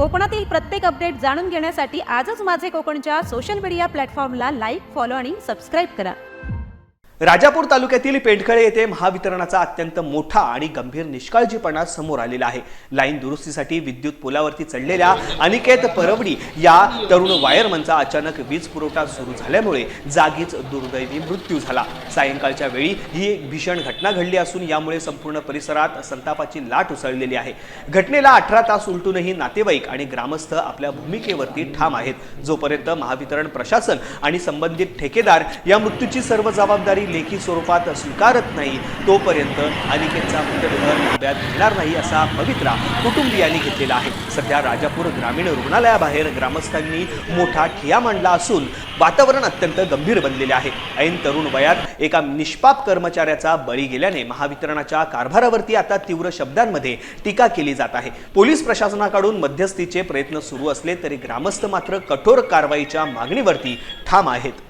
कोकणातील प्रत्येक अपडेट जाणून घेण्यासाठी आजच माझे कोकणच्या सोशल मीडिया प्लॅटफॉर्मला लाईक, फॉलो आणि सबस्क्राईब करा। राजापूर तालुक्यातील पेंढखळे येथे महावितरणाचा अत्यंत मोठा आणि गंभीर निष्काळजीपणा समोर आलेला आहे। लाईन दुरुस्तीसाठी विद्युत पोलावरती चढलेल्या अनिकेत परवडी या तरुण वायरमनचा अचानक वीज पुरवठा सुरू झाल्यामुळे जागीच दुर्दैवी मृत्यू झाला। सायंकाळच्या वेळी ही एक भीषण घटना घडली असून यामुळे संपूर्ण परिसरात संतापाची लाट उसळलेली आहे। घटनेला 18 तास उलटूनही नातेवाईक आणि ग्रामस्थ आपल्या भूमिकेवरती ठाम आहेत। जोपर्यंत महावितरण प्रशासन आणि संबंधित ठेकेदार या मृत्यूची सर्व जबाबदारी लेखी स्वरूपात स्वीकारत नाही तोपर्यंत अनिकेतचा मृतदेह ताब्यात घेणार नाही असा पवित्रा कुटुंबियांनी घेतलेला आहे। सध्या राजापूर ग्रामीण रुग्णालयाबाहेर ग्रामस्थांनी मोठा ठिय्या मांडला असून वातावरण अत्यंत गंभीर बनलेले आहे। ऐन तरुण वयात एका निष्पाप कर्मचाऱ्याचा बळी गेल्याने महावितरणाच्या कारभारावरती आता तीव्र शब्दांमध्ये टीका केली जात आहे। पोलीस प्रशासनाकडून मध्यस्थीचे प्रयत्न सुरू असले तरी ग्रामस्थ मात्र कठोर कारवाईच्या मागणीवरती ठाम आहेत।